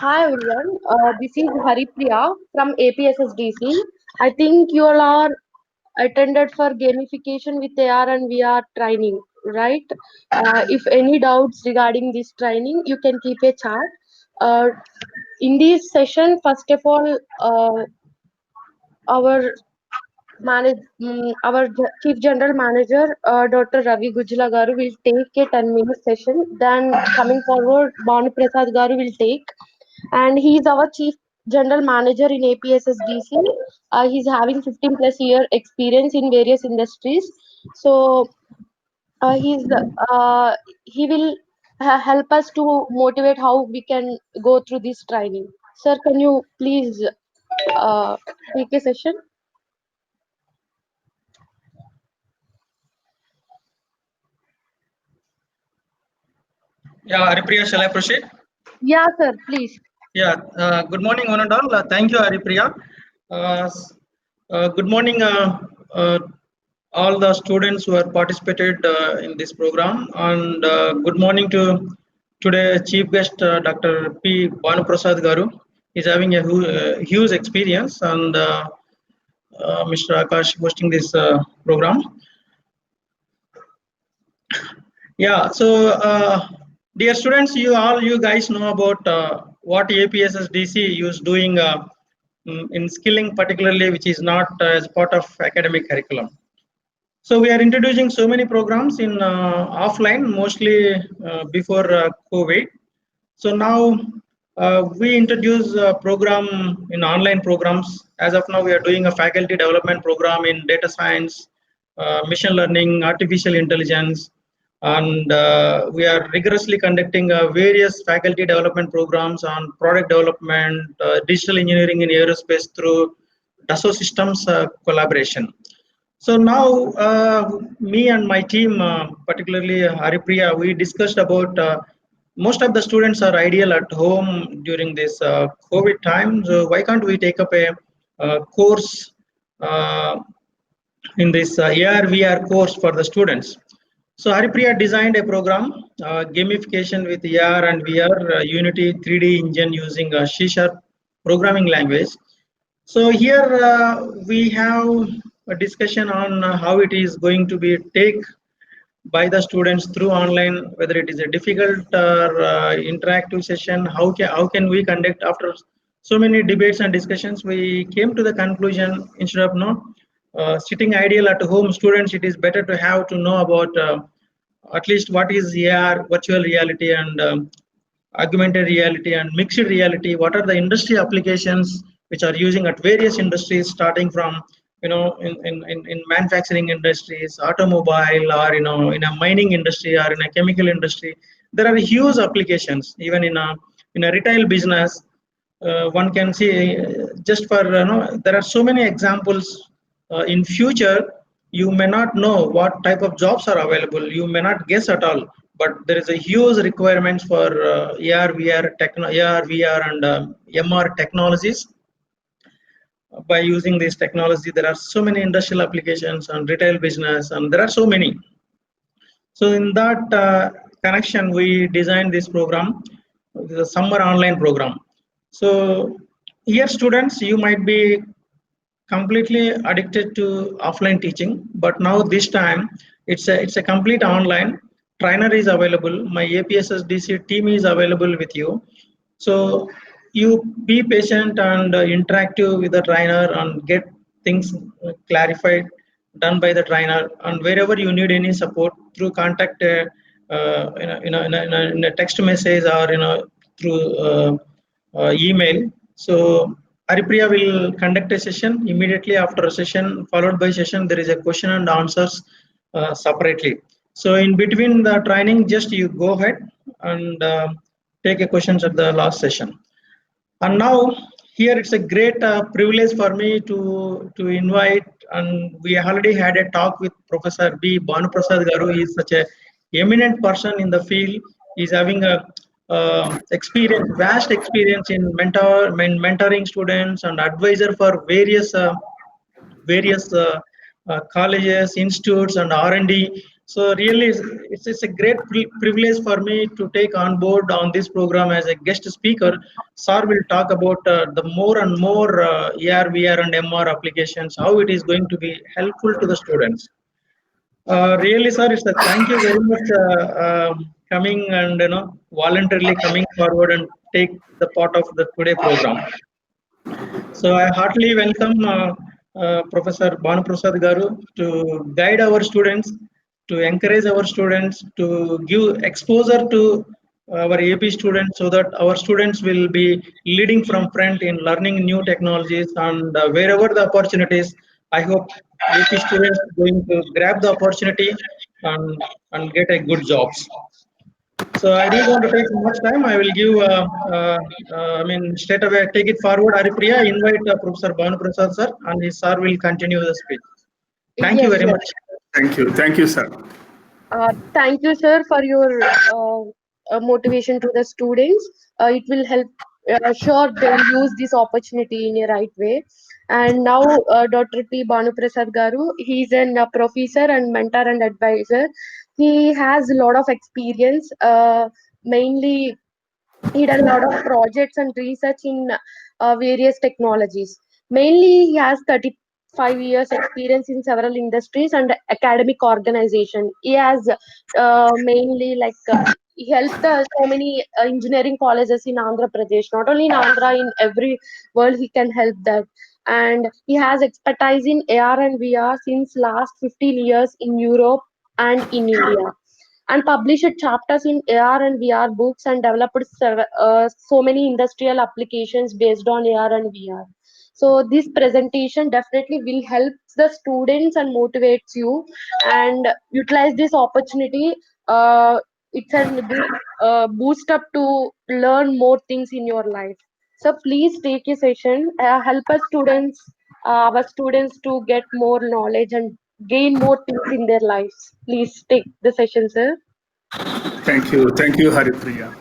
Hi everyone, this is Haripriya from APSSDC. I think you all are attended for gamification with AR and VR training, right? If any doubts regarding this training, you can keep a chat. Uh, in this session, first of all, our Chief General Manager, Dr. Ravi Gujla Garu, will take a 10-minute session. Then, coming forward, Banu Prasad Garu will take, and he is our Chief General Manager in APSSDC. He's having 15 plus year experience in various industries. So, he's he will help us to motivate how we can go through this training. Sir, can you please take a session? Yeah, Haripriya, shall I proceed? Yeah, sir, please. Yeah, good morning, one and all. Thank you, Haripriya. Good morning, all the students who have participated in this program, and good morning to today chief guest, Dr. P. Bhanuprasad Garu. He's having a huge experience, and Mr. Akash hosting this program. Yeah, so dear students, you guys know about what APSSDC is doing in skilling, particularly which is not as part of academic curriculum. So we are introducing so many programs in offline, mostly before COVID. So now we introduce a program in online programs. As of now, we are doing a faculty development program in data science, machine learning, artificial intelligence, and we are rigorously conducting various faculty development programs on product development, digital engineering in aerospace through Dassault Systems collaboration. So now, me and my team, particularly Haripriya, we discussed about most of the students are ideal at home during this COVID time. So why can't we take up a course uh, in this AR/VR course for the students? So Haripriya designed a program, gamification with AR and VR, Unity 3D engine using C# programming language. So here we have a discussion on how it is going to be take by the students through online, whether it is a difficult or interactive session. How can we conduct after so many debates and discussions? We came to the conclusion instead of sitting ideal at home students, it is better to have to know about at least what is AR, virtual reality, and augmented reality and mixed reality. What are the industry applications which are using at various industries, starting from in manufacturing industries, automobile, or in a mining industry or in a chemical industry. There are huge applications even in a retail business. One can see just for there are so many examples. In future you may not know what type of jobs are available, you may not guess at all, but there is a huge requirements for AR VR and MR technologies. By using this technology there are so many industrial applications and retail business, and there are so many. So in that connection, we designed this program, the summer online program. So here students, you might be completely addicted to offline teaching, but now this time it's a complete online. Trainer is available. My APSSDC team is available with you. So you be patient and interactive with the trainer and get things clarified, done by the trainer. And wherever you need any support, through contact in a text message or through email. So Haripriya will conduct a session. Immediately after a session, followed by session, there is a question and answers separately. So in between the training, just you go ahead and take a questions at the last session. And now here it's a great privilege for me to invite, and we already had a talk with Professor B. Bhanuprasad Garu. He is such a eminent person in the field. He's having a vast experience in mentoring students and advisor for various colleges, institutes, and R&D. So really, it's a great privilege for me to take on board on this program as a guest speaker. Sir will talk about the more and more AR, VR, and MR applications, how it is going to be helpful to the students. Really, sir, it's a thank you very much coming and voluntarily coming forward and take the part of the today program. So I heartily welcome Professor Bhanu Prasad Garu to guide our students, to encourage our students, to give exposure to our AP students so that our students will be leading from front in learning new technologies and wherever the opportunities. I hope AP students are going to grab the opportunity and get a good jobs. So I don't want to take much time. I will give, straight away take it forward. Haripriya, invite Professor Bhanu Prasad sir, and his sir will continue the speech. Thank you Yes, very yes. much. Thank you, sir. Thank you, sir, for your motivation to the students. It will help. Sure, they'll use this opportunity in a right way. And now, Dr. P. Bhanuprasad Garu, he's a professor and mentor and advisor. He has a lot of experience, mainly he done a lot of projects and research in various technologies. Mainly, he has 35 years experience in several industries and academic organization. He has mainly he helped so many engineering colleges in Andhra Pradesh. Not only in Andhra, in every world he can help that. And he has expertise in AR and VR since last 15 years in Europe and in India, and published chapters in AR and VR books and developed so many industrial applications based on AR and VR. So this presentation definitely will help the students and motivates you and utilize this opportunity. It's a good boost up to learn more things in your life. So please take a session, help our students to get more knowledge and gain more things in their lives. Please take the session, sir. Thank you, Haripriya.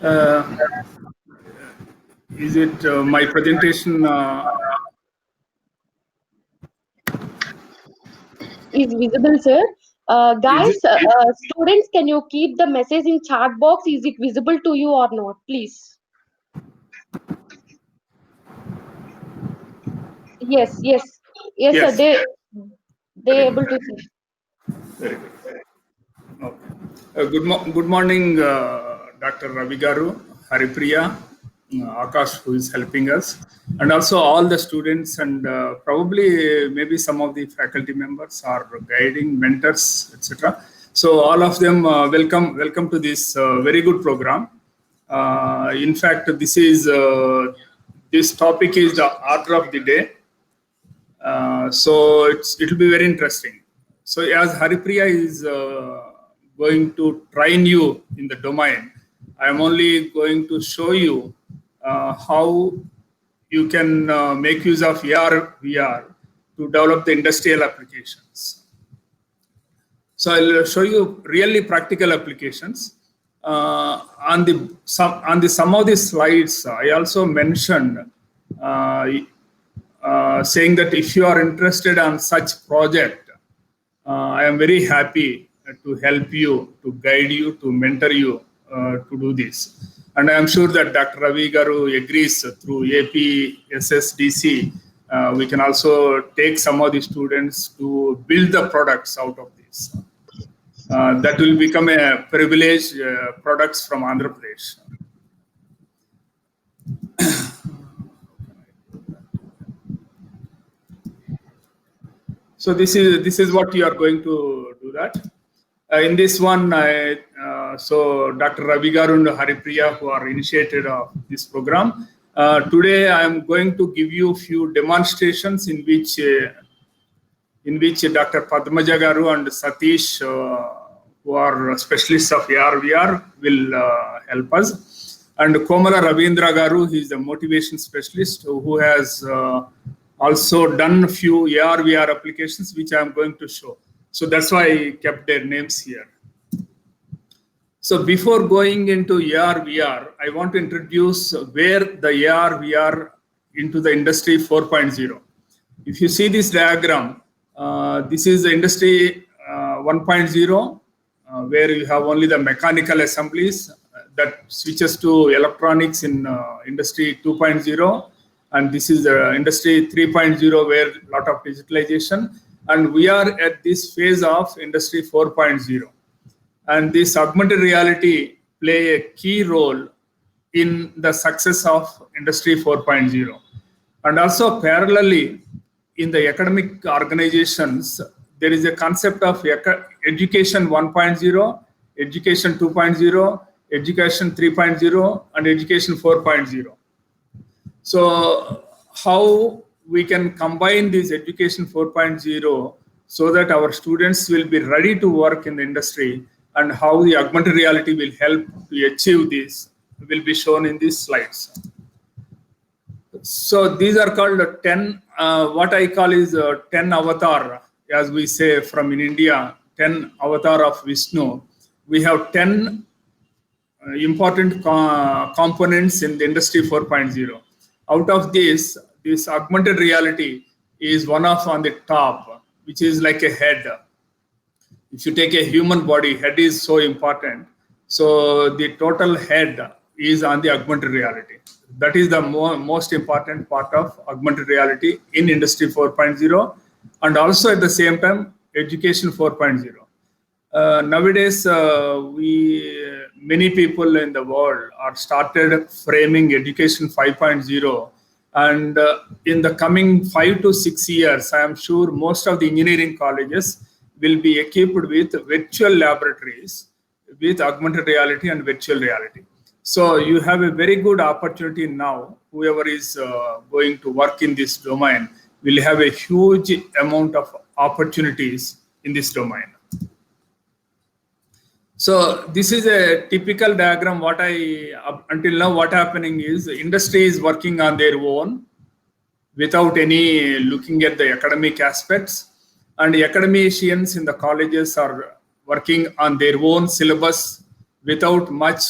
Uh, is it my presentation? Is visible, sir. Is Guys, it? students, can you keep the message in chat box? Is it visible to you or not? Please. Yes, yes, yes, sir. Yes. They Very able to good. see. Very good. Okay. Good morning, Dr. Ravi Garu, Haripriya, Akash, who is helping us, and also all the students and probably maybe some of the faculty members are guiding mentors, etc. So all of them, welcome to this very good program. In fact, this topic is the order of the day. So it'll be very interesting. So as Haripriya is going to train you in the domain, I'm only going to show you how you can make use of AR, VR to develop the industrial applications. So I'll show you really practical applications. On some of these slides, I also mentioned saying that if you are interested on such project, I am very happy to help you, to guide you, to mentor you to do this. And I am sure that Dr. Ravi Garu agrees through APSSDC. We can also take some of the students to build the products out of this. That will become a privileged products from Andhra Pradesh. So this is what you are going to do that. In this one, so Dr. Ravi Garu and Haripriya, who are initiated of this program, today I am going to give you a few demonstrations in which Dr. Padmaja Garu and Satish, who are specialists of AR/VR, will help us. And Komala Ravindra Garu, he is a motivation specialist who has also done a few AR/VR applications, which I am going to show. So that's why I kept their names here. So before going into AR/VR, I want to introduce where the AR/VR into the industry 4.0. If you see this diagram, this is the industry 1.0, where you have only the mechanical assemblies, that switches to electronics in industry 2.0, and this is the industry 3.0, where a lot of digitalization, and we are at this phase of industry 4.0, and this augmented reality play a key role in the success of industry 4.0. And also parallelly in the academic organizations, there is a concept of education 1.0, education 2.0, education 3.0, and education 4.0. So how we can combine this education 4.0 so that our students will be ready to work in the industry, and how the augmented reality will help to achieve this will be shown in these slides. So these are called 10, what I call is 10 avatar, as we say from in India, 10 avatar of Vishnu. We have 10 important components in the industry 4.0. Out of this augmented reality is one of on the top, which is like a head. If you take a human body, head is so important. So the total head is on the augmented reality. That is the most important part of augmented reality in industry 4.0, and also at the same time education 4.0. Nowadays, many people in the world are started framing education 5.0, and in the coming 5 to 6 years, I am sure most of the engineering colleges will be equipped with virtual laboratories with augmented reality and virtual reality. So you have a very good opportunity now. Whoever is going to work in this domain will have a huge amount of opportunities in this domain. So this is a typical diagram. Until now, what happening is industry is working on their own without any looking at the academic aspects, and the academicians in the colleges are working on their own syllabus without much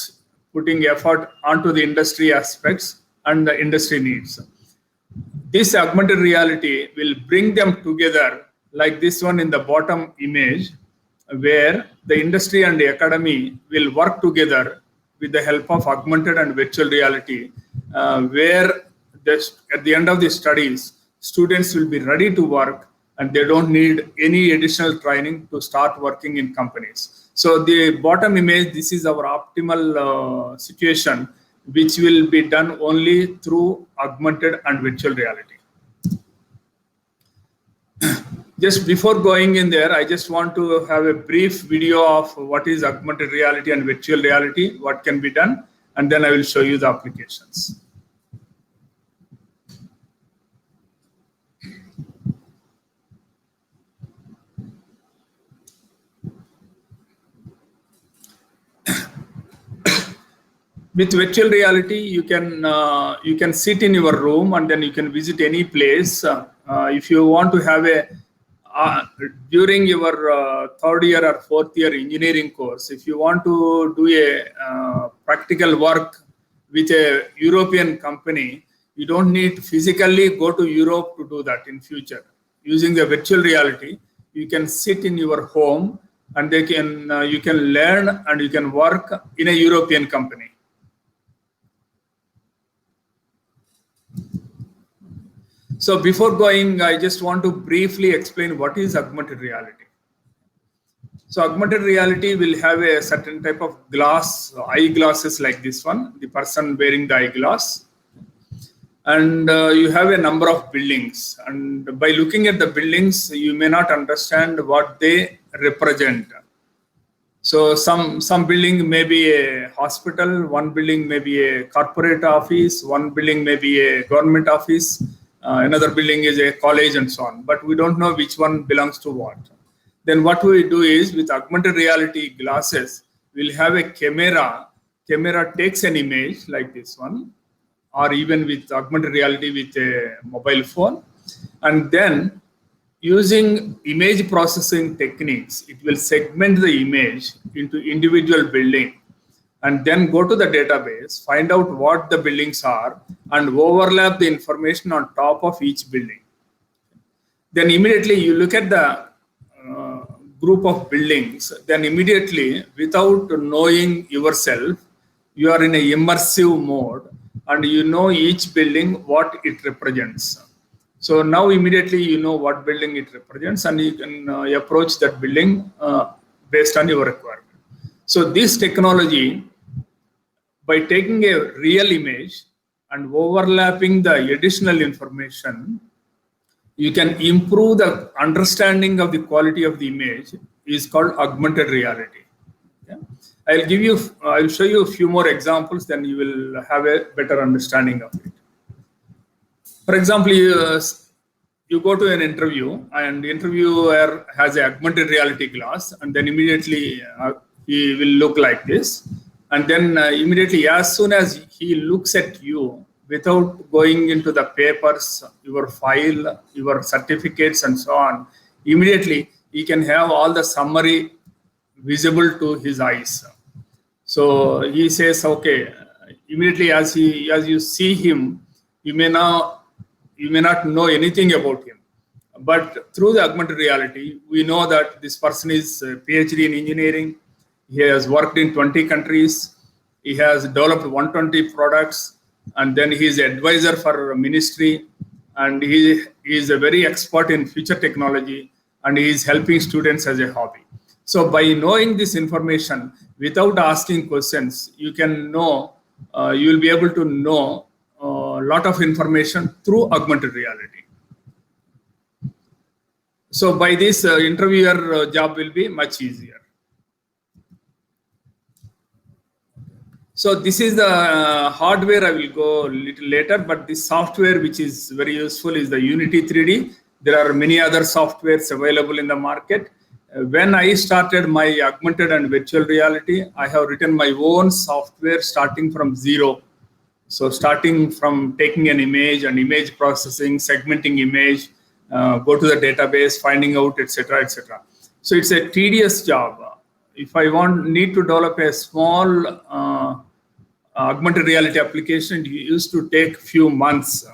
putting effort onto the industry aspects and the industry needs. This augmented reality will bring them together, like this one in the bottom image, where the industry and the academy will work together with the help of augmented and virtual reality, where at the end of the studies, students will be ready to work and they don't need any additional training to start working in companies. So the bottom image, this is our optimal situation, which will be done only through augmented and virtual reality. Just before going in there, I just want to have a brief video of what is augmented reality and virtual reality, what can be done, and then I will show you the applications. With virtual reality, you can sit in your room and then you can visit any place. If you want to have during your third year or fourth year engineering course, if you want to do a practical work with a European company, you don't need to physically go to Europe to do that in future. Using the virtual reality, you can sit in your home and you can learn and you can work in a European company. So before going, I just want to briefly explain what is augmented reality. So augmented reality will have a certain type of glass, eyeglasses like this one, the person wearing the eyeglass. And you have a number of buildings. And by looking at the buildings, you may not understand what they represent. So some building may be a hospital, one building may be a corporate office, one building may be a government office, another building is a college and so on, but we don't know which one belongs to what. Then what we do is, with augmented reality glasses, we'll have a camera takes an image like this one, or even with augmented reality with a mobile phone, and then using image processing techniques, it will segment the image into individual building and then go to the database, find out what the buildings are and overlap the information on top of each building. Then immediately you look at the group of buildings, then immediately, without knowing yourself, you are in a immersive mode and you know each building, what it represents. So now immediately you know what building it represents and you can approach that building based on your requirement. So this technology, by taking a real image and overlapping the additional information, you can improve the understanding of the quality of the image, is called augmented reality. Okay? I'll show you a few more examples, then you will have a better understanding of it. For example, you go to an interview and the interviewer has an augmented reality glass, and then immediately he will look like this. And then immediately, as soon as he looks at you, without going into the papers, your file, your certificates, and so on, immediately he can have all the summary visible to his eyes. So he says, okay, immediately as you see him, you may not know anything about him. But through the augmented reality, we know that this person is a PhD in engineering. He has worked in 20 countries. He has developed 120 products. And then he is an advisor for a ministry. And he is a very expert in future technology. And he is helping students as a hobby. So by knowing this information, without asking questions, you can know, you will be able to know a lot of information through augmented reality. So by this, interviewer job will be much easier. So this is the hardware. I will go a little later, but the software which is very useful is the Unity 3D. There are many other softwares available in the market. When I started my augmented and virtual reality, I have written my own software starting from zero. So starting from taking an image and image processing, segmenting image, go to the database, finding out, etc., etc. So it's a tedious job. If I need to develop a small augmented reality application, it used to take few months.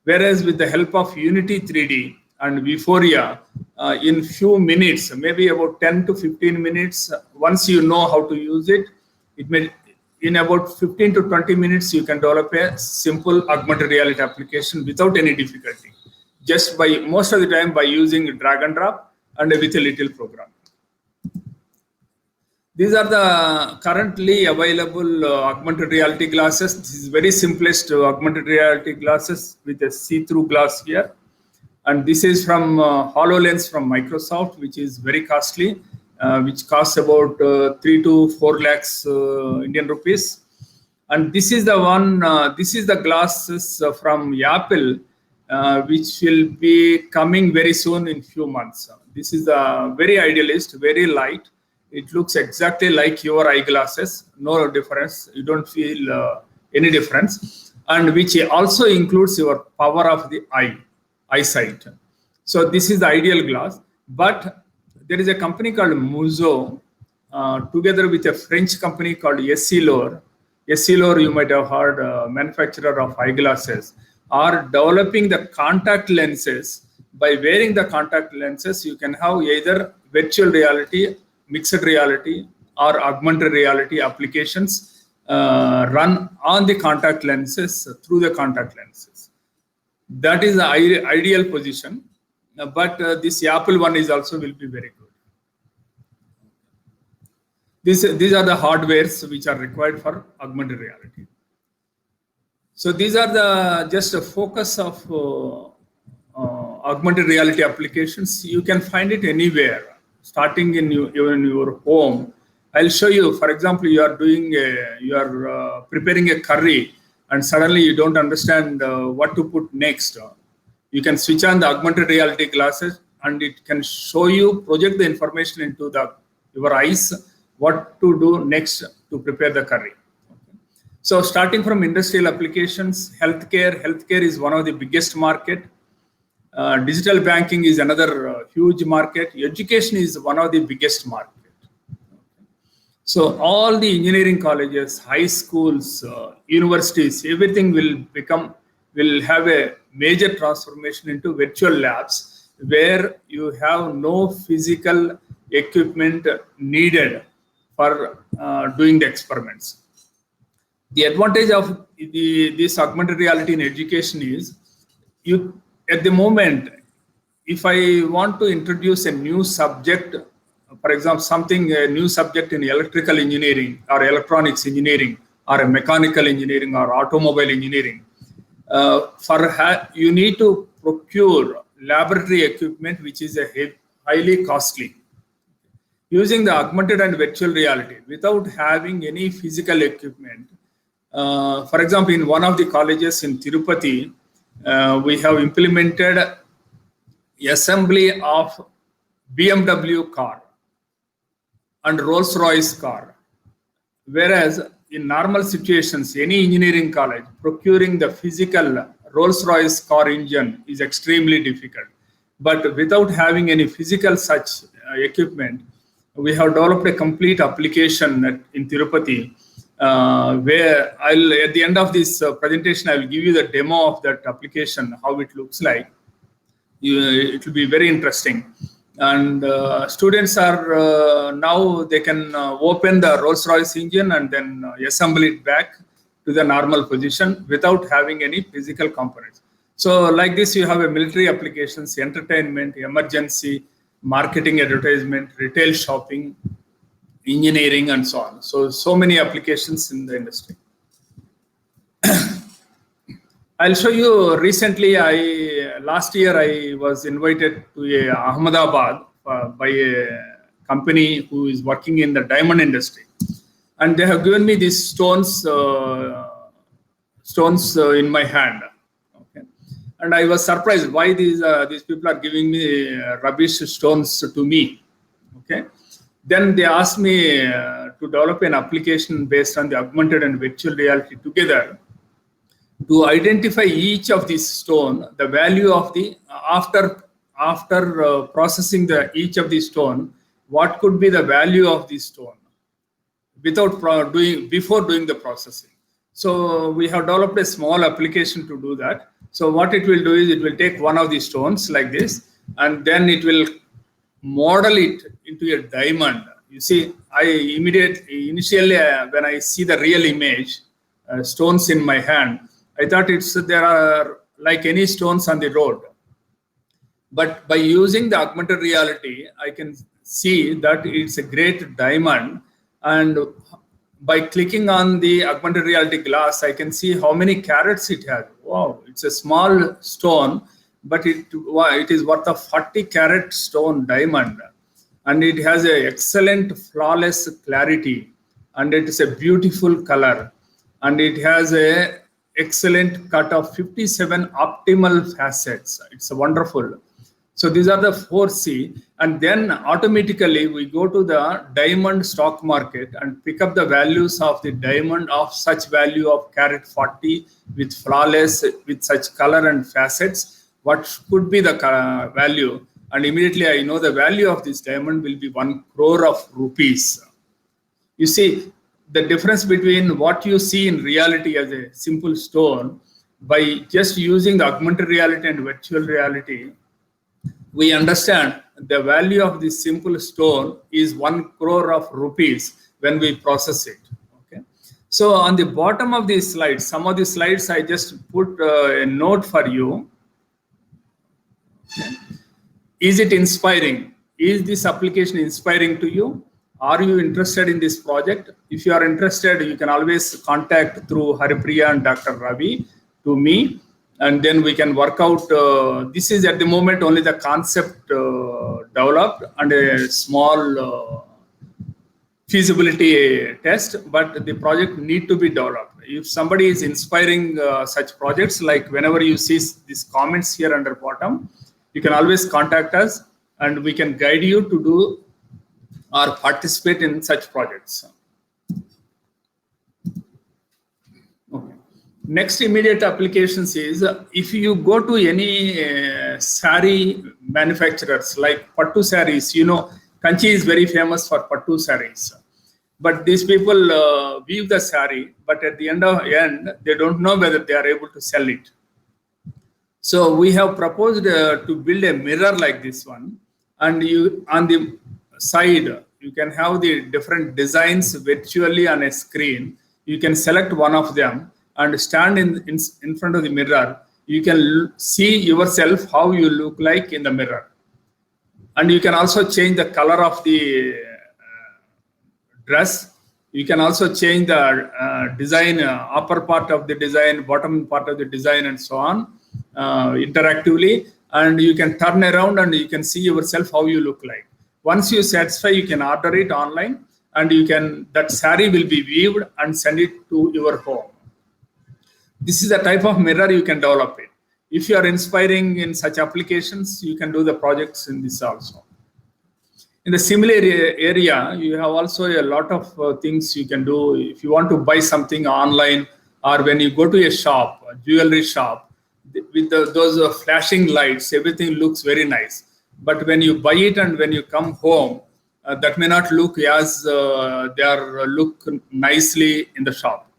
Whereas with the help of Unity 3D and Vuforia, in few minutes, maybe about 10 to 15 minutes, once you know how to use it, in about 15 to 20 minutes, you can develop a simple augmented reality application without any difficulty. Just by, most of the time, by using drag and drop and with a little program. These are the currently available augmented reality glasses. This is very simplest augmented reality glasses with a see-through glass here. And this is from HoloLens from Microsoft, which is very costly, which costs about 3 to 4 lakhs Indian rupees. And this is the one, this is the glasses from Apple, which will be coming very soon in few months. This is very idealist, very light. It looks exactly like your eyeglasses, no difference. You don't feel any difference. And which also includes your power of the eyesight. So this is the ideal glass. But there is a company called Muzo, together with a French company called Essilor. Essilor, you might have heard, manufacturer of eyeglasses, are developing the contact lenses. By wearing the contact lenses, you can have either virtual reality, mixed reality, or augmented reality applications run on the contact lenses through the contact lenses. That is the ideal position, but this Apple one is also will be very good. These are the hardwares which are required for augmented reality. So these are the just a focus of augmented reality applications. You can find it anywhere. Starting in your home. I'll show you, for example, you are preparing a curry and suddenly you don't understand what to put next. You can switch on the augmented reality glasses and it can show you, project the information into your eyes, what to do next to prepare the curry. Okay. So starting from industrial applications, healthcare is one of the biggest market. Digital banking is another huge market. Education is one of the biggest market. So all the engineering colleges, high schools, universities, everything will have a major transformation into virtual labs where you have no physical equipment needed for doing the experiments. The advantage of this augmented reality in education is, at the moment, if I want to introduce a new subject, for example, a new subject in electrical engineering or electronics engineering or a mechanical engineering or automobile engineering, you need to procure laboratory equipment which is highly costly. Using the augmented and virtual reality without having any physical equipment. For example, in one of the colleges in Tirupati, we have implemented assembly of BMW car and Rolls-Royce car. Whereas in normal situations, any engineering college, procuring the physical Rolls-Royce car engine is extremely difficult. But without having any physical such equipment, we have developed a complete application in Tirupati, where at the end of this presentation, I will give you the demo of that application, how it looks like. It will be very interesting. And students are now, they can open the Rolls-Royce engine and then assemble it back to the normal position without having any physical components. So like this, you have a military applications, entertainment, emergency, marketing, advertisement, retail shopping, engineering, and so on. So many applications in the industry. I'll show you recently, last year I was invited to Ahmedabad by a company who is working in the diamond industry. And they have given me these stones in my hand. Okay. And I was surprised why these people are giving me rubbish stones to me. Okay. Then they asked me to develop an application based on the augmented and virtual reality together to identify each of these stone, the value of the after processing each of the stone, what could be the value of the stone before doing the processing. So we have developed a small application to do that. So what it will do is, it will take one of the stones like this, and then it will model it into a diamond. You see, initially when I see the real image, stones in my hand, I thought there are like any stones on the road. But by using the augmented reality, I can see that it's a great diamond. And by clicking on the augmented reality glass, I can see how many carats it has. Wow, it's a small stone, but it is worth a 40 carat stone diamond. And it has an excellent flawless clarity. And it is a beautiful color. And it has a excellent cut of 57 optimal facets. It's wonderful. So these are the 4C, and then automatically we go to the diamond stock market and pick up the values of the diamond of such value of carat 40 with flawless, with such color and facets. What could be the value? And immediately I know the value of this diamond will be 1 crore of rupees. You see, the difference between what you see in reality as a simple stone, by just using the augmented reality and virtual reality, we understand the value of this simple stone is 1 crore of rupees when we process it. Okay. So on the bottom of these slides, some of the slides I just put a note for you. Okay. Is it inspiring? Is this application inspiring to you? Are you interested in this project? If you are interested, you can always contact through Haripriya and Dr. Ravi to me, and then we can work out. This is at the moment only the concept developed and a small feasibility test, but the project need to be developed. If somebody is inspiring such projects, like whenever you see these comments here under bottom, you can always contact us and we can guide you to do or participate in such projects. Okay. Next immediate applications is, if you go to any sari manufacturers like Pattu saris, you know, Kanchi is very famous for Pattu saris. But these people weave the sari, but at the end, they don't know whether they are able to sell it. So we have proposed to build a mirror like this one, and you on the side, you can have the different designs virtually on a screen. You can select one of them and stand in front of the mirror. You can see yourself how you look like in the mirror. And you can also change the color of the dress. You can also change the design, upper part of the design, bottom part of the design, and so on, interactively. And you can turn around and you can see yourself how you look like. Once you satisfy, you can order it online, and that saree will be weaved and send it to your home. This is the type of mirror you can develop it. If you are inspiring in such applications, you can do the projects in this also. In the similar area, you have also a lot of things you can do. If you want to buy something online, or when you go to a shop, a jewelry shop, with those flashing lights, everything looks very nice. But when you buy it and when you come home, that may not look as look nicely in the shop.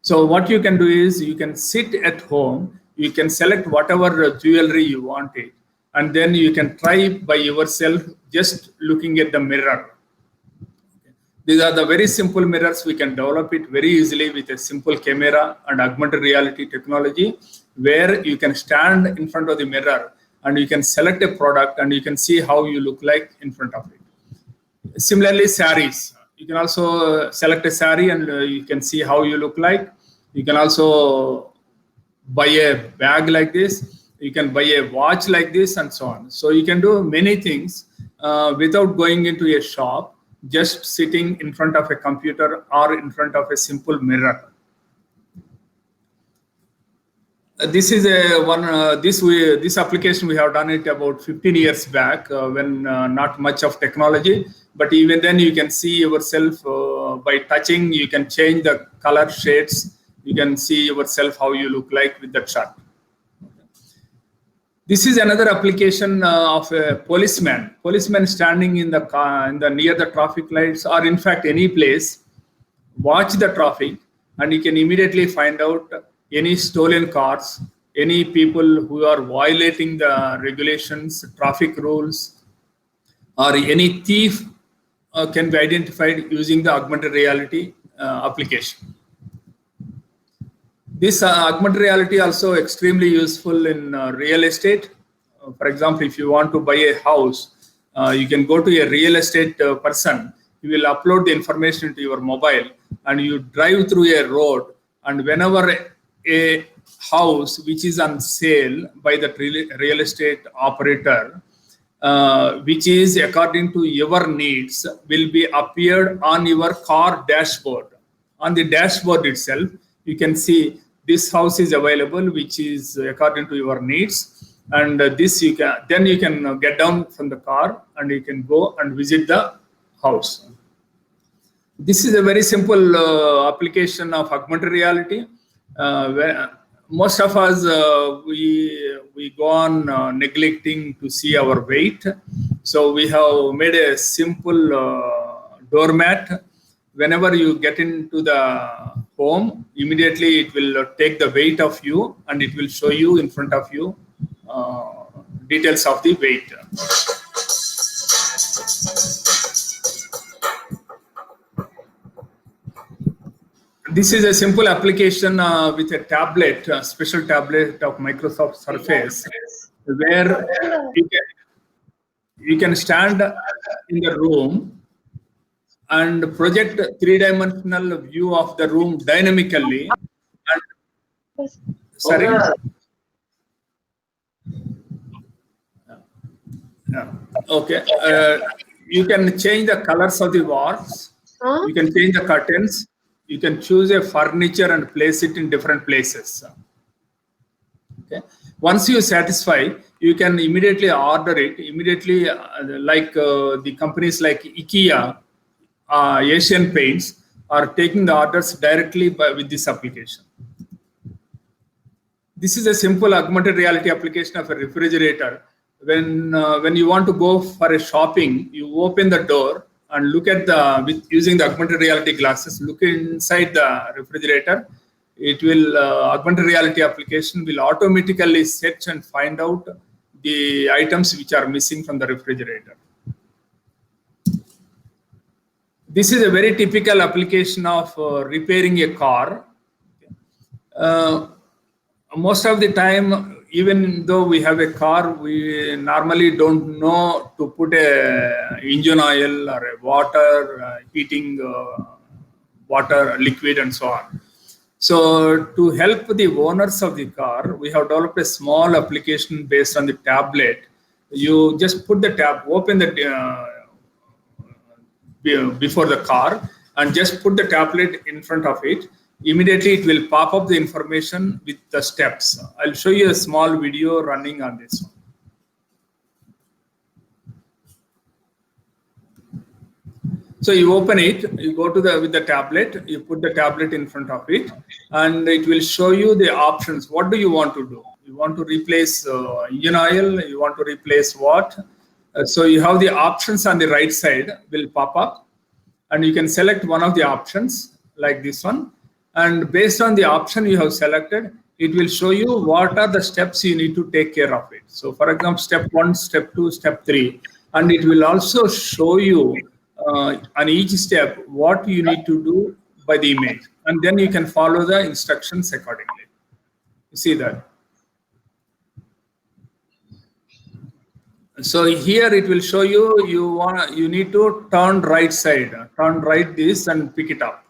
So what you can do is you can sit at home, you can select whatever jewelry you want it, and then you can try by yourself just looking at the mirror. These are the very simple mirrors. We can develop it very easily with a simple camera and augmented reality technology, where you can stand in front of the mirror and you can select a product and you can see how you look like in front of it. Similarly, sarees. You can also select a saree and you can see how you look like. You can also buy a bag like this. You can buy a watch like this, and so on. So you can do many things without going into a shop, just sitting in front of a computer or in front of a simple mirror. This is this application we have done it about 15 years back when not much of technology, but even then you can see yourself by touching. You can change the color shades. You can see yourself how you look like with that shirt. This is another application of a policeman. Policeman standing in the car, near the traffic lights, or in fact any place, watch the traffic, and you can immediately find out any stolen cars, any people who are violating the regulations, traffic rules, or any thief can be identified using the augmented reality application. This augmented reality also extremely useful in real estate. For example, if you want to buy a house, you can go to a real estate person. You will upload the information to your mobile, and you drive through a road, and whenever a house which is on sale by the real estate operator, which is according to your needs, will be appeared on your car dashboard. On the dashboard itself, you can see this house is available, which is according to your needs, and this you can get down from the car and you can go and visit the house. This is a very simple application of augmented reality. Where most of us we go on neglecting to see our weight, so we have made a simple doormat. Whenever you get into the home, immediately it will take the weight of you and it will show you in front of you details of the weight. This is a simple application with a tablet, a special tablet of Microsoft Surface, where you can stand in the room and project three-dimensional view of the room dynamically. And, sorry. Yeah. Okay. You can change the colors of the walls. You can change the curtains. You can choose a furniture and place it in different places. Okay. Once you satisfy, you can immediately order it. Immediately, like the companies like IKEA, Asian Paints are taking the orders directly with this application. This is a simple augmented reality application of a refrigerator. When you want to go for a shopping, you open the door and look at using the augmented reality glasses, look inside the refrigerator. It will augmented reality application will automatically search and find out the items which are missing from the refrigerator. This is a very typical application of repairing a car. Most of the time, even though we have a car, we normally don't know to put a engine oil or a water, heating water, liquid, and so on. So to help the owners of the car, we have developed a small application based on the tablet. You just put the tab, open the before the car, and just put the tablet in front of it. Immediately it will pop up the information with the steps. I'll show you a small video running on this one. So you open it, you go to with the tablet, you put the tablet in front of it, and it will show you the options. What do you want to do? You want to replace engine oil, you want to replace what? So you have the options on the right side will pop up, and you can select one of the options like this one. And based on the option you have selected, it will show you what are the steps you need to take care of it. So for example, step 1, step 2, step 3, and it will also show you on each step what you need to do by the image, and then you can follow the instructions accordingly. You see that? So here it will show you you need to turn right side, turn right this and pick it up.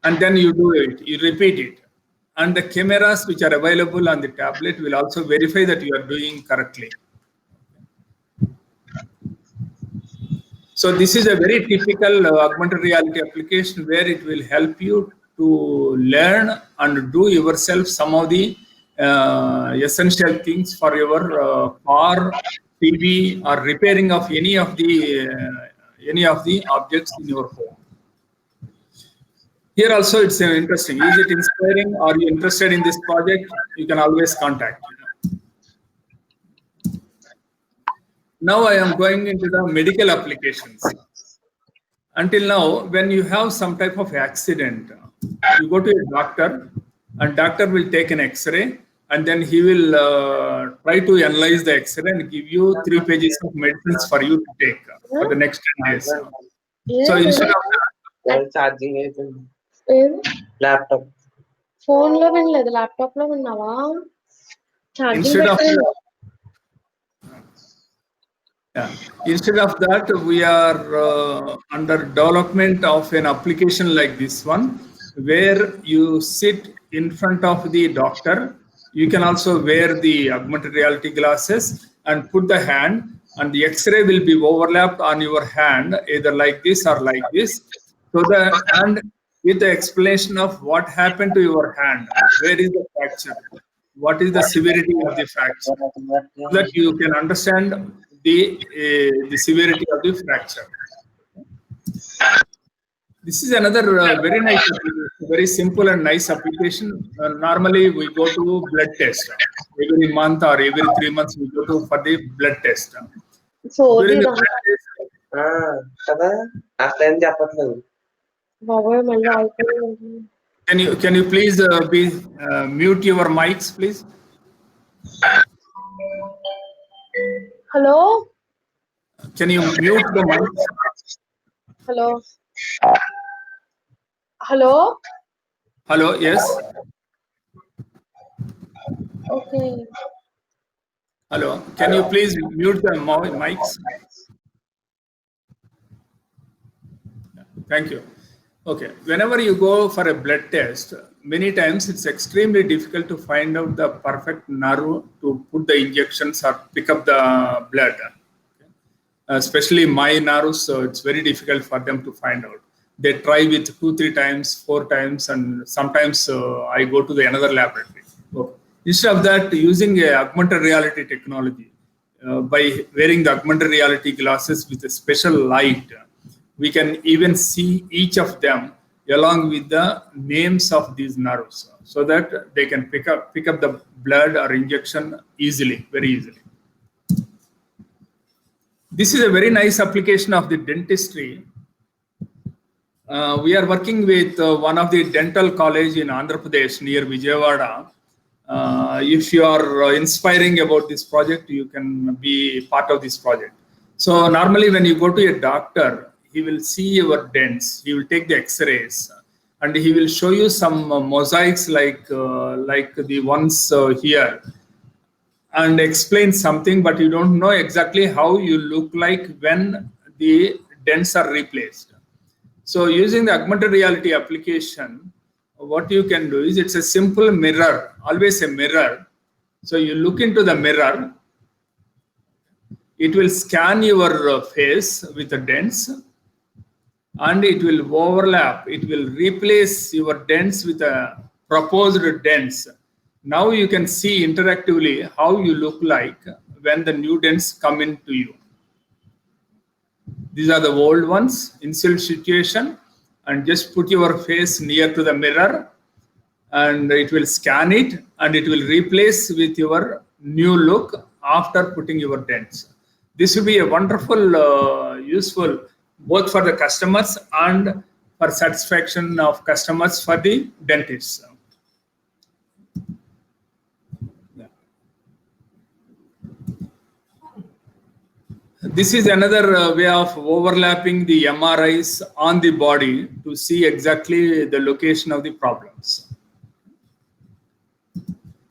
And then you do it, you repeat it. And the cameras which are available on the tablet will also verify that you are doing correctly. So this is a very typical augmented reality application where it will help you to learn and do yourself some of the essential things for your car, TV, or repairing of any of the objects in your home. Here also it's interesting. Is it inspiring? Are you interested in this project? You can always contact. Now I am going into the medical applications. Until now, when you have some type of accident, you go to a doctor, and doctor will take an X-ray, and then he will try to analyze the X-ray and give you 3 pages of medicines for you to take for the next 10 days. So instead of that, charging laptop phone lo vinledu laptop lo vinnava charging instead of that, we are under development of an application like this one, where you sit in front of the doctor. You can also wear the augmented reality glasses and put the hand, and the X-ray will be overlapped on your hand, either like this or like this. So the hand, with the explanation of what happened to your hand, where is the fracture, what is the severity of the fracture, so that you can understand the severity of the fracture. This is another very nice, very simple and nice application. Normally we go to blood test every month or every 3 months. We go to for the blood test. so During the blood test, కదా అట్లేం చెప్పట్లేదు బాబోయ్ మళ్ళీ అయిపోయింది can you please mute your mics, please? hello Can you mute the mics? hello hello Hello, yes. okay Hello, can you please mute the mics? Thank you. Okay, whenever you go for a blood test, many times it's extremely difficult to find out the perfect nerve to put the injections or pick up the blood. Especially my nerves, so it's very difficult for them to find out. They try with 2-3 times, 4 times, and sometimes I go to the another laboratory. Okay. Instead of that, using a augmented reality technology, by wearing the augmented reality glasses with a special light, we can even see each of them along with the names of these nerves, so that they can pick up the blood or injection easily, very easily. This is a very nice application of the dentistry. We are working with one of the dental college in Andhra Pradesh near Vijayawada. If you are inspiring about this project, you can be part of this project. So normally when you go to a doctor, he will see your dents. He will take the X-rays, and he will show you some mosaics like the ones here, and explain something, but you don't know exactly how you look like when the dents are replaced. So using the augmented reality application, what you can do is, it's a simple mirror, always a mirror. So you look into the mirror, it will scan your face with the dents, and it will overlap, it will replace your dents with a proposed dents. Now you can see interactively how you look like when the new dents come into you. These are the old ones, initial situation, and just put your face near to the mirror, and it will scan it, and it will replace with your new look after putting your dents. This will be a wonderful, useful, both for the customers and for satisfaction of customers for the dentists. This is another way of overlapping the MRIs on the body to see exactly the location of the problems.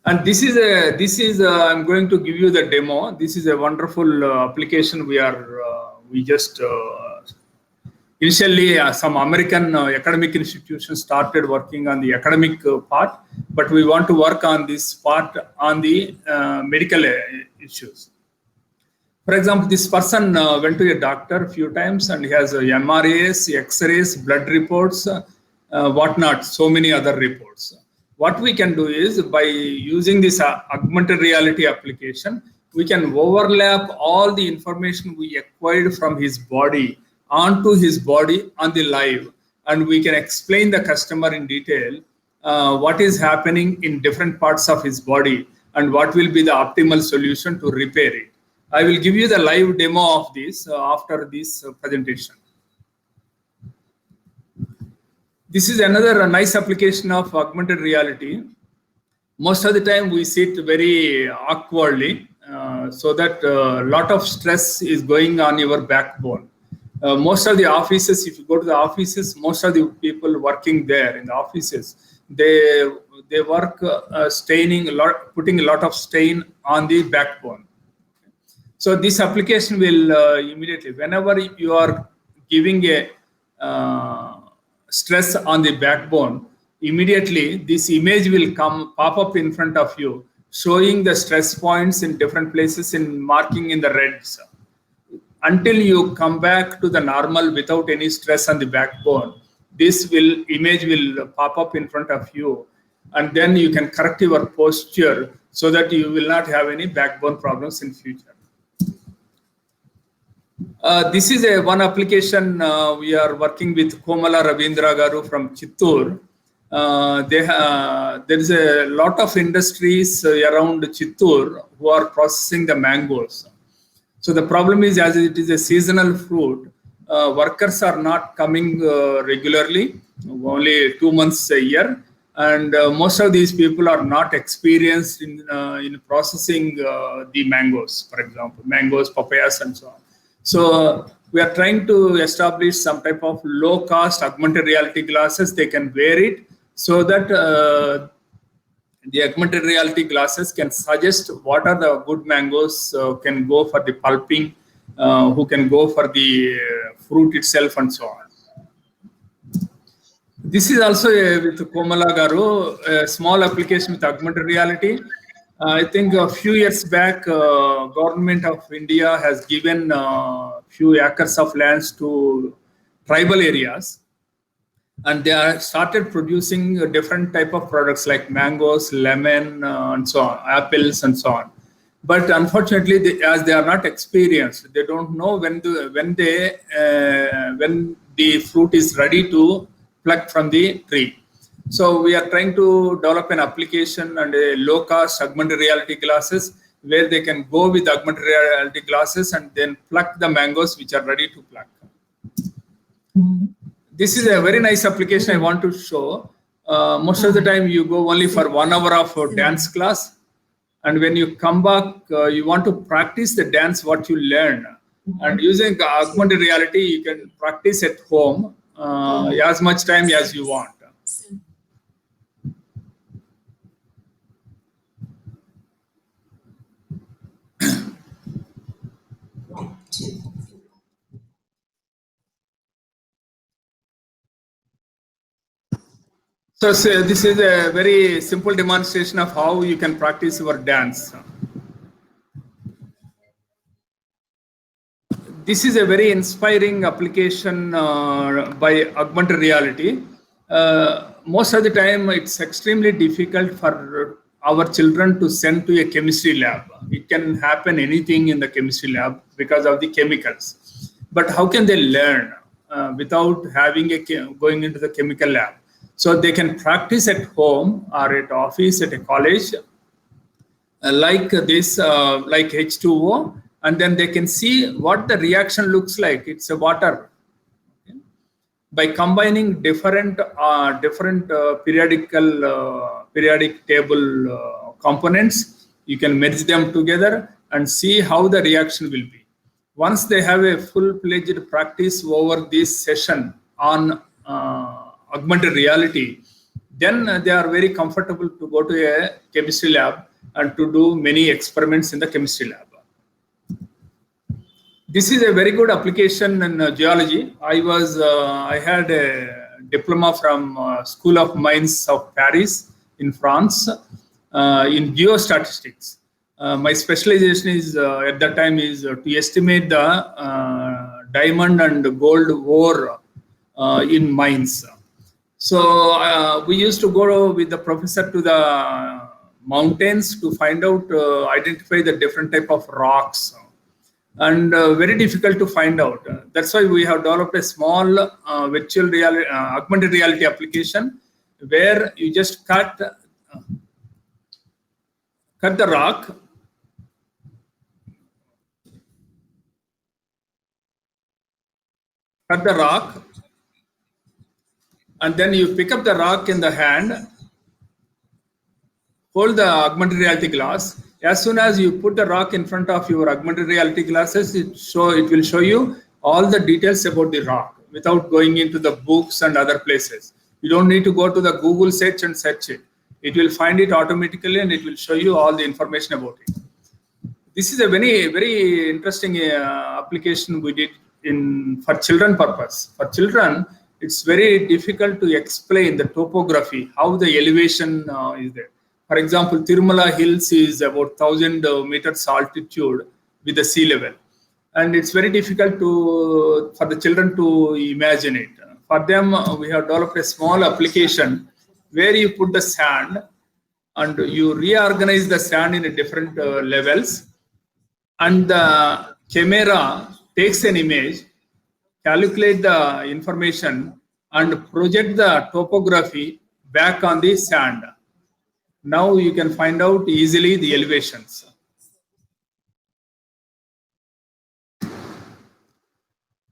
And this is I'm going to give you the demo. This is a wonderful application. We just initially some American academic institutions started working on the academic part, but we want to work on this part on the medical issues. For example, this person went to a doctor a few times, and he has MRAs, X-rays, blood reports, whatnot, so many other reports. What we can do is, by using this augmented reality application, we can overlap all the information we acquired from his body onto his body on the live, and we can explain the customer in detail what is happening in different parts of his body and what will be the optimal solution to repair it. I will give you the live demo of this after this presentation. This is another nice application of augmented reality. Most of the time we sit very awkwardly, so that a lot of stress is going on your backbone. Most of the offices, if you go to the offices, most of the people working there in the offices, they work putting a lot of strain on the backbone. So this application will immediately, whenever you are giving a stress on the backbone, immediately this image will pop up in front of you, showing the stress points in different places in marking in the reds. Until you come back to the normal without any stress on the backbone, this image will pop up in front of you, and then you can correct your posture so that you will not have any backbone problems in future. This is one application we are working with Komala Ravindra Garu from Chittoor. There is a lot of industries around Chittoor who are processing the mangoes. So the problem is, as it is a seasonal fruit, workers are not coming regularly, only 2 months a year, and most of these people are not experienced in processing the mangoes, for example, mangoes, papayas, and so on. So we are trying to establish some type of low-cost augmented reality glasses. They can wear it so that the augmented reality glasses can suggest what are the good mangoes, can go for the pulping, who can go for the fruit itself, and so on. This is also with Komala Garu, a small application with augmented reality. I think a few years back, Government of India has given few acres of lands to tribal areas, and they are started producing different type of products like mangoes, lemon, and so on, apples, and so on. But unfortunately, as they are not experienced, they don't know when the fruit is ready to pluck from the tree. So we are trying to develop an application and a low-cost augmented reality glasses where they can go with augmented reality glasses and then pluck the mangoes which are ready to pluck. This is a very nice application I want to show. Most of the time you go only for 1 hour of dance class, and when you come back, you want to practice the dance what you learn. And using augmented reality, you can practice at home as much time as you want. So this is a very simple demonstration of how you can practice your dance. This is a very inspiring application by augmented reality. Most of the time, it's extremely difficult for our children to send to a chemistry lab. It can happen anything in the chemistry lab because of the chemicals. But how can they learn without having going into the chemical lab? So they can practice at home or at office, at a college, like this, like H2O, and then they can see what the reaction looks like. It's a water. Okay. By combining different periodic table components, you can merge them together and see how the reaction will be. Once they have a full-fledged practice over this session on augmented reality, then they are very comfortable to go to a chemistry lab and to do many experiments in the chemistry lab. This is a very good application in geology. I had a diploma from School of Mines of Paris in France in geostatistics. My specialization is at that time is to estimate the diamond and gold ore in mines. So we used to go with the professor to the mountains to find out, identify the different type of rocks, and very difficult to find out. That's why we have developed a small virtual reality, augmented reality application where you just cut the rock, and then you pick up the rock in the hand, hold the augmented reality glass. As soon as you put the rock in front of your augmented reality glasses, it will show you all the details about the rock without going into the books and other places. You don't need to go to the Google search and search it. It will find it automatically and it will show you all the information about it. This is a very, very interesting application we did for children purpose. For children, it's very difficult to explain the topography, how the elevation is there. For example, Tirumala Hills is about 1,000 meters altitude with the sea level. And it's very difficult for the children to imagine it. For them, we have developed a small application where you put the sand and you reorganize the sand in different levels. And the camera takes an image, calculate the information, and project the topography back on the sand. Now you can find out easily the elevations.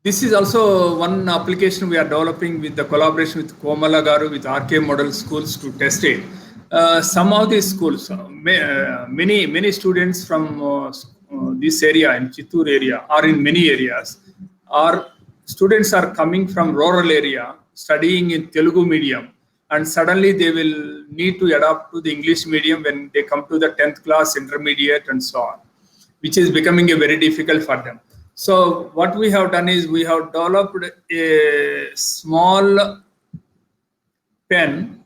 This is also one application we are developing with the collaboration with Komala Garu with RK Model Schools to test it. Some of these schools, many students from this area in Chittoor area or in many areas, students are coming from rural area studying in Telugu medium, and suddenly they will need to adapt to the English medium when they come to the 10th class, intermediate, and so on, which is becoming very difficult for them. So what we have done is we have developed a small pen.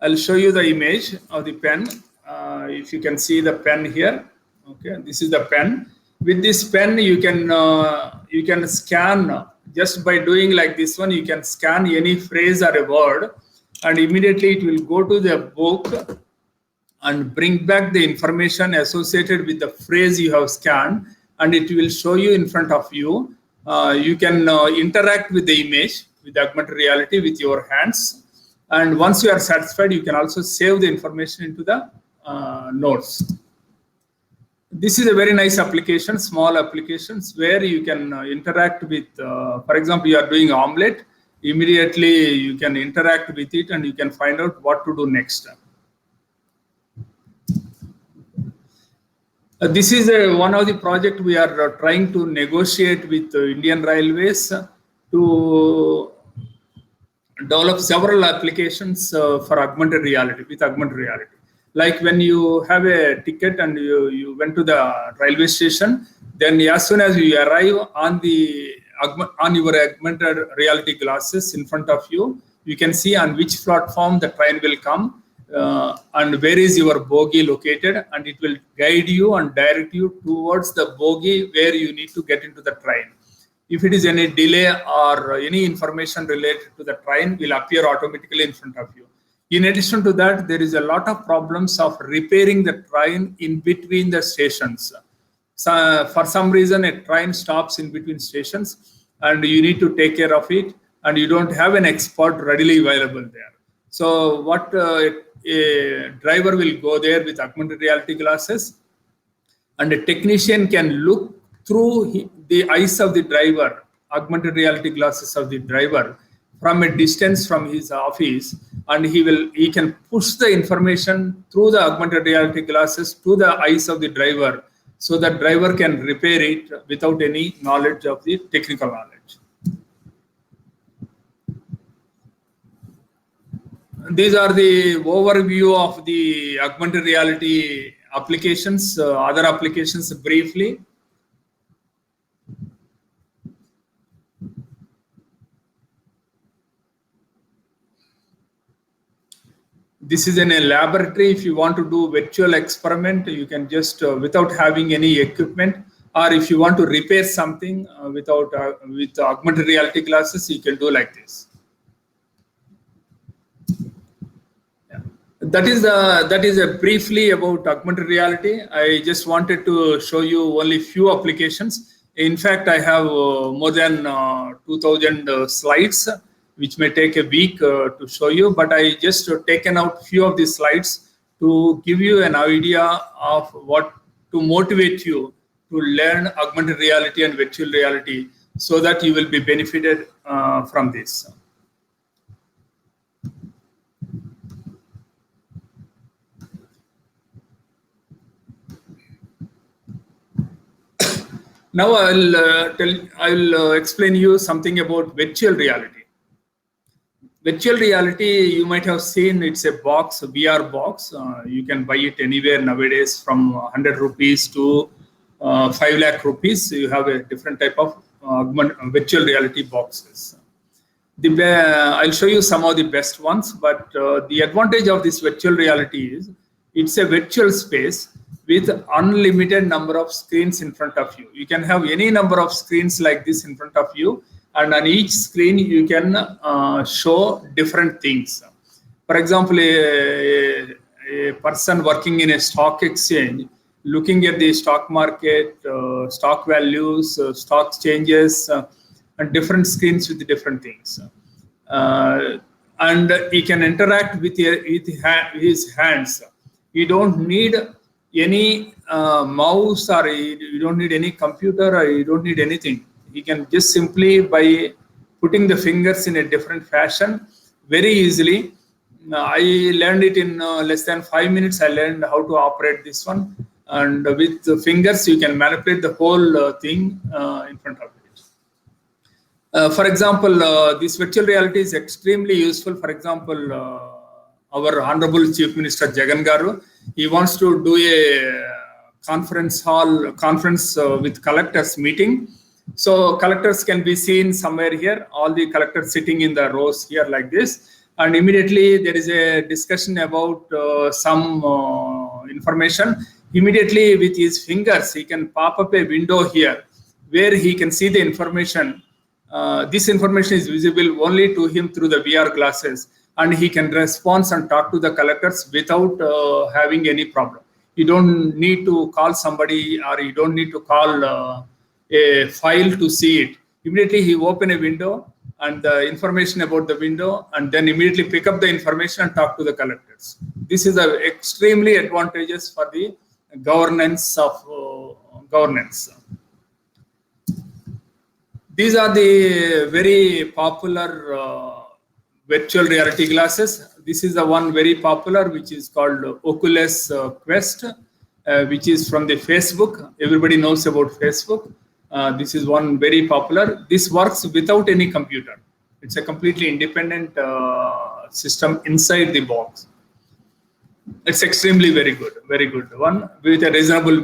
I'll show you the image of the pen. If you can see the pen here, okay, this is the pen. With this pen, you can scan. Just by doing like this one, you can scan any phrase or a word, and immediately it will go to the book and bring back the information associated with the phrase you have scanned, and it will show you in front of you. You can interact with the image with augmented reality with your hands, and once you are satisfied, you can also save the information into the notes. This is a very nice application, small applications where you can interact with, for example, you are doing omelette, immediately you can interact with it and you can find out what to do next. This is one of the project we are trying to negotiate with Indian Railways to develop several applications for augmented reality, with augmented reality. Like when you have a ticket and you went to the railway station, then as soon as you arrive on your augmented reality glasses in front of you, you can see on which platform the train will come and where is your bogie located, and it will guide you and direct you towards the bogie where you need to get into the train. If it is any delay or any information related to the train will appear automatically in front of you. In addition to that, there is a lot of problems of repairing the train in between the stations. So for some reason, a train stops in between stations and you need to take care of it, and you don't have an expert readily available there. So what a driver will go there with augmented reality glasses, and a technician can look through the eyes of the driver, augmented reality glasses of the driver, from a distance from his office, and he can push the information through the augmented reality glasses to the eyes of the driver, so that driver can repair it without any knowledge of the technical knowledge. These are the overview of the augmented reality applications, other applications briefly. This is in a laboratory. If you want to do virtual experiment, you can just without having any equipment, or if you want to repair something with augmented reality glasses, you can do like this. That is briefly about augmented reality. I just wanted to show you only few applications. In fact, I have more than 2000 slides, which may take a week to show you, but I just taken out few of these slides to give you an idea of what to motivate you to learn augmented reality and virtual reality, so that you will be benefited from this. Now I'll explain you something about virtual reality. Virtual reality, you might have seen, it's a box, a VR box. You can buy it anywhere nowadays, from 100 rupees to 5 lakh rupees. You have a different type of virtual reality boxes. I'll show you some of the best ones, but the advantage of this virtual reality is it's a virtual space with unlimited number of screens in front of you. You can have any number of screens like this in front of you, and on each screen you can show different things. For example, a person working in a stock exchange, looking at the stock market, stock values, stock changes, and different screens with different things. And he can interact with his hands. You don't need any mouse, or you don't need any computer, or you don't need anything. You can just simply, by putting the fingers in a different fashion, very easily. I learned it in less than 5 minutes. I learned how to operate this one, and with the fingers you can manipulate the whole thing in front of it. For example, this virtual reality is extremely useful. For example, our Honorable Chief Minister Jagan Garu, he wants to do a conference with collectors meeting. So collectors can be seen somewhere here, all the collectors sitting in the rows here like this, and immediately there is a discussion about some information. Immediately with his fingers he can pop up a window here where he can see the information. This information is visible only to him through the VR glasses, and he can respond and talk to the collectors without having any problem. You don't need to call somebody, or you don't need to call a file to see it. Immediately he open a window and the information about the window, and then immediately pick up the information and talk to the collectors. This is extremely advantageous for the governance of governance. These are the very popular virtual reality glasses. This is the one very popular, which is called Oculus Quest. which is from the Facebook. Everybody knows about Facebook. This is one very popular. This works without any computer. It's a completely independent system inside the box. It's extremely very good one with a reasonable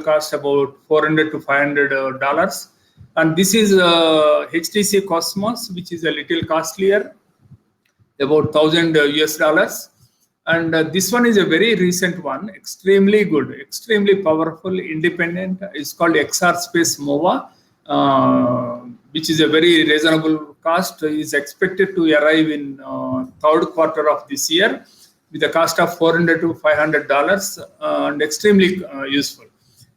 cost, about $400 to $500. And this is HTC Cosmos, which is a little costlier, about $1,000 US. And this one is a very recent one, extremely good, extremely powerful, independent. It's called XR Space MOVA, which is a very reasonable cost. Is expected to arrive in third quarter of this year with a cost of $400 to $500 and extremely useful.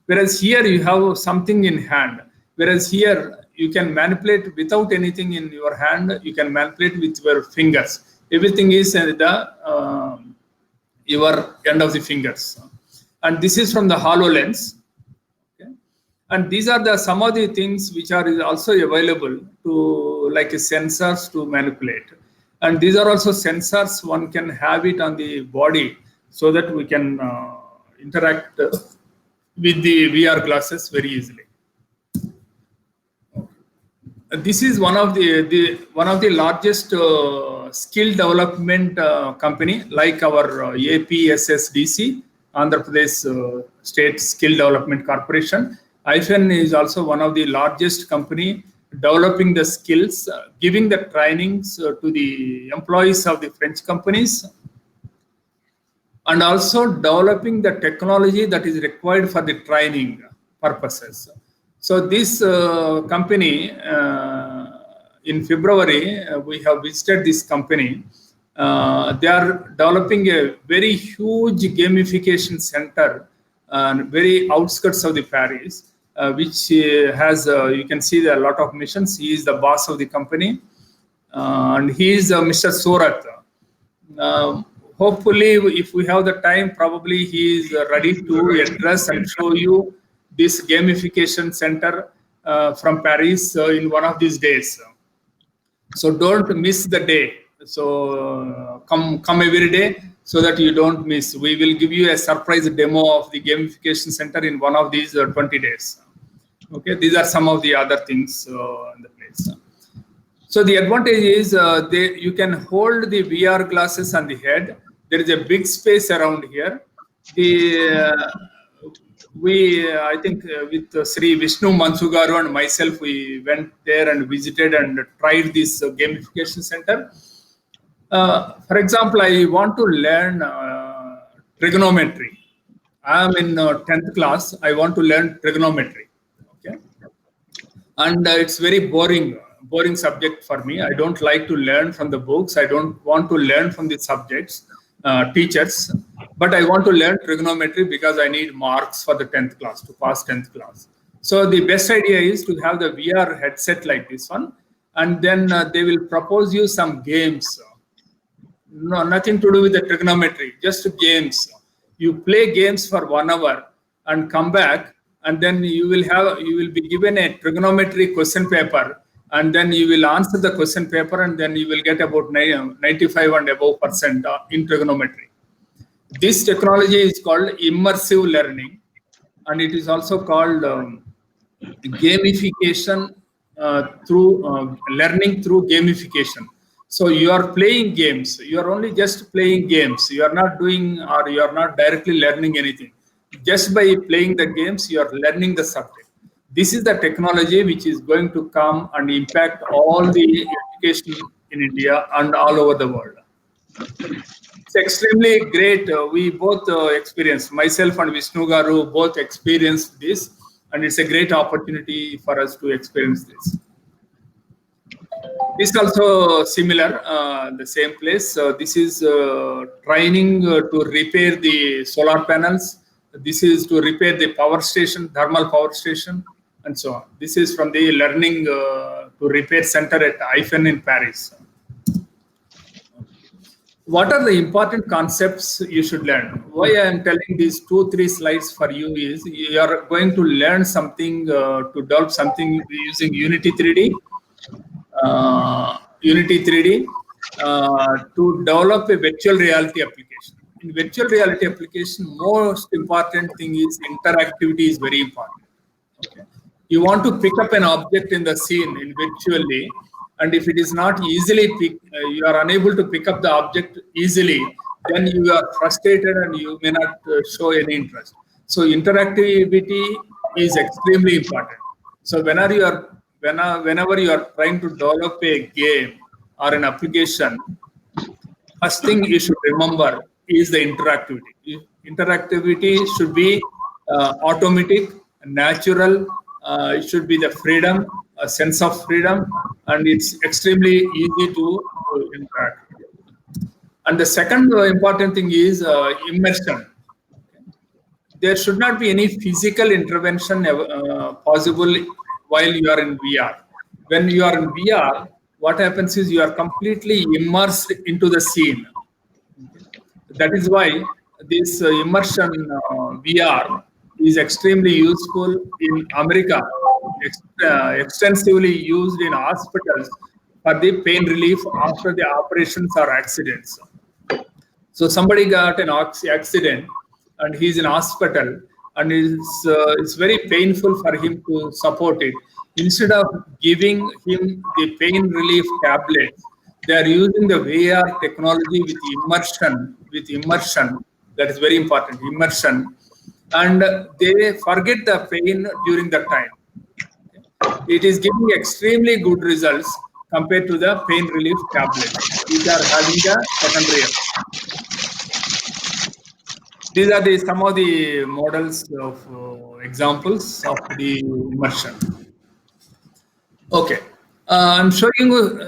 Whereas here you have something in hand. Whereas here you can manipulate without anything in your hand. You can manipulate with your fingers. Everything is at the your end of the fingers. And this is from the HoloLens. Okay? And these are some of the things which are also available to like sensors to manipulate. And these are also sensors. One can have it on the body so that we can interact with the VR glasses very easily. This is one of the largest skill development company, like our APSSDC, Andhra Pradesh State Skill Development Corporation. IFN is also one of the largest company developing the skills, giving the trainings to the employees of the French companies, and also developing the technology that is required for the training purposes. So this company, in February, we have visited this company. They are developing a very huge gamification center, very outskirts of the Paris, which has, you can see a lot of missions. He is the boss of the company, and he is Mr. Surat. Hopefully, if we have the time, probably he is ready to address and show you this gamification center from Paris in one of these days. So don't miss the day. So come every day so that you don't miss. We will give you a surprise demo of the gamification center in one of these 20 days. Okay, these are some of the other things in the place. So the advantage is you can hold the VR glasses on the head. There is a big space around here. I think with Sri Vishnu Mansugaru and myself, we went there and visited and tried this gamification center. For example, I want to learn trigonometry. I am in 10th class. I want to learn trigonometry. Okay, and it's very boring subject for me. I don't like to learn from the books. I don't want to learn from the subjects, teachers. But I want to learn trigonometry because I need marks for the 10th class, to pass 10th class. So the best idea is to have the VR headset like this one, and then they will propose you some games. No, nothing to do with the trigonometry, just games. You play games for 1 hour and come back, and then you will be given a trigonometry question paper, and then you will answer the question paper, and then you will get about 95 and above % in trigonometry. This technology is called immersive learning, and it is also called gamification through learning through gamification. So you are playing games. You are only just playing games. You are not doing, or you are not directly learning anything. Just by playing the games, you are learning the subject. This is the technology which is going to come and impact all the education in India and all over the world. It's extremely great. We both experienced, myself and Vishnu Garu both experienced this, and it's a great opportunity for us to experience this. This is also similar, the same place. This is training to repair the solar panels. This is to repair the power station, thermal power station, and so on. This is from the learning to repair center at IFN in Paris. What are the important concepts you should learn? Why I am telling these 2-3 slides for you is you are going to learn something to develop something using Unity 3D. To develop a virtual reality application. in virtual reality application, most important thing is interactivity is very important. Okay. You want to pick up an object in the scene in virtually, and if it is not easily picked, you are unable to pick up the object easily, then you are frustrated and you may not show any interest. So interactivity is extremely important. So whenever you are trying to develop a game or an application, first thing you should remember is the interactivity. Interactivity should be automatic, natural. It should be the freedom, a sense of freedom, and it's extremely easy to interact. And the second important thing is immersion. There should not be any physical intervention possible while you are in VR. When you are in VR, what happens is you are completely immersed into the scene. That is why this immersion VR is extremely useful in America, extensively used in hospitals for the pain relief after the operations or accidents. So somebody got an accident and he's in hospital, and it's very painful for him to support it. Instead of giving him the pain relief tablets, they are using the VR technology with immersion. That is very important, immersion. And they forget the pain during the time. It is giving extremely good results compared to the pain relief tablets, which are having a secondary effect. These are some of the models of examples of the immersion. Okay, I'm showing you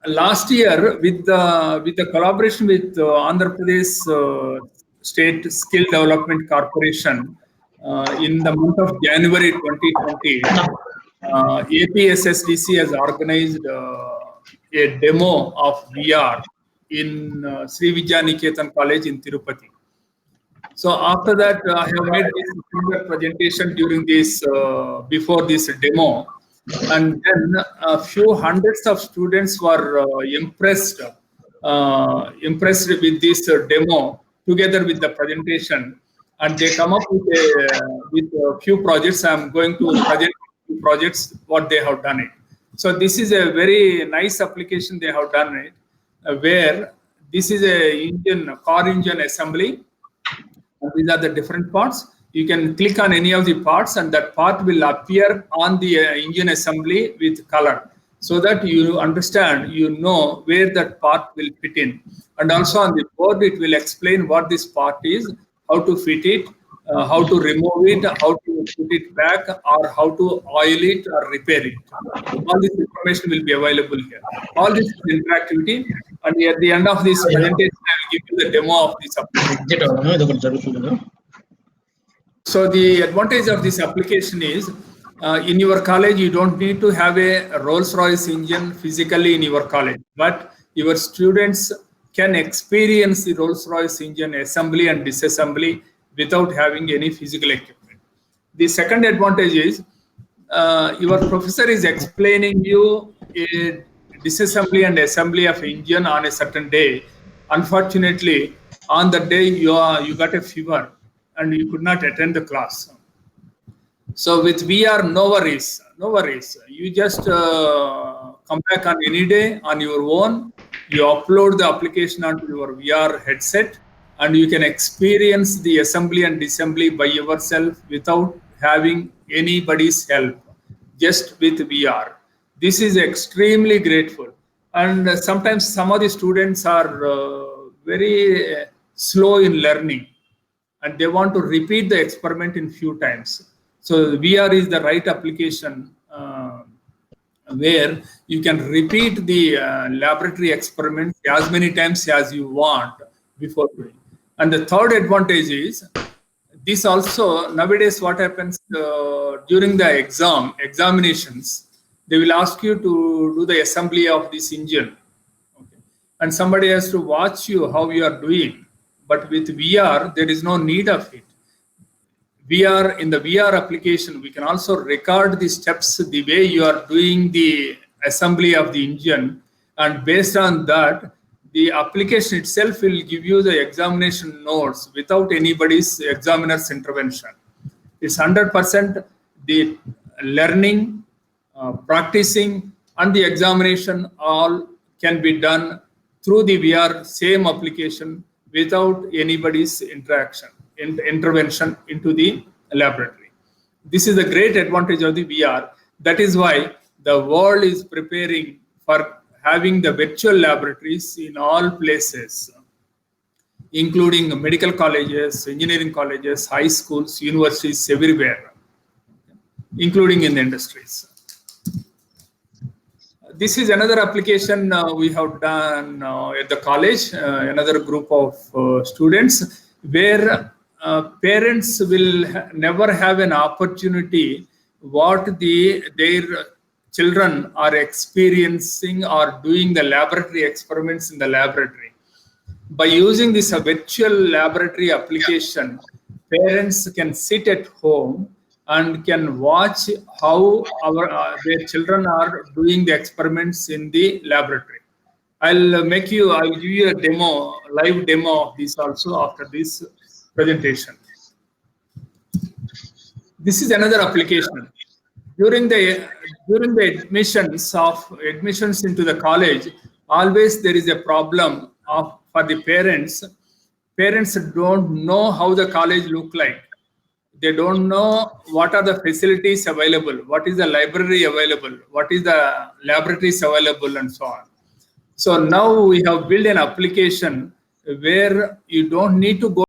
last year with the collaboration with Andhra Pradesh State Skill Development Corporation in the month of January 2020. APSSDC has organized a demo of VR in Sri Vidyaniketan College in Tirupati. So after that, I have made this presentation during this before this demo, and then a few hundreds of students were impressed with this demo together with the presentation, and they come up with a few projects. I'm going to present projects what they have done it. So this is a very nice application they have done it, where this is a car engine assembly. These are the different parts. You can click on any of the parts, and that part will appear on the engine assembly with color, so that you understand, you know where that part will fit in. And also on the board, it will explain what this part is, how to fit it, how to remove it, how to put it back, or how to oil it or repair it. All this information will be available here. All this is interactivity. And at the end of this presentation, I will give you the demo of this application. So the advantage of this application is, in your college, you don't need to have a Rolls-Royce engine physically in your college, but your students can experience the Rolls-Royce engine assembly and disassembly without having any physical equipment. The second advantage is, your professor is explaining you a disassembly and assembly of engine on a certain day. Unfortunately, on that day you got a fever and you could not attend the class. So with VR, no worries. You just come back on any day on your own. You upload the application onto your VR headset, and you can experience the assembly and disassembly by yourself without having anybody's help, just with VR. This is extremely grateful. And sometimes some of the students are very slow in learning, and they want to repeat the experiment in few times. So VR is the right application where you can repeat the laboratory experiments as many times as you want before doing. And the third advantage is, this also, nowadays what happens during the examinations, they will ask you to do the assembly of this engine. Okay. And somebody has to watch you how you are doing. But with VR, there is no need of it. In the VR application, we can also record the steps, the way you are doing the assembly of the engine. And based on that, the application itself will give you the examination notes without anybody's examiner's intervention. It's 100% the learning, practicing, and the examination all can be done through the VR same application without anybody's intervention into the laboratory. This is the great advantage of the VR. That is why the world is preparing for having the virtual laboratories in all places, including medical colleges, engineering colleges, high schools, universities, everywhere, including in the industries. This is another application we have done at the college, another group of students, where parents will never have an opportunity what their children are experiencing or doing the laboratory experiments in the laboratory. By using this virtual laboratory application, parents can sit at home and can watch how their children are doing the experiments in the laboratory. I'll give you a demo, live demo of this also after this presentation. This is another application. During the admissions into the college, always there is a problem for the parents. Parents don't know how the college look like. They don't know what are the facilities available, what is the library available, what is the laboratories available, and so on. So now we have built an application where you don't need to go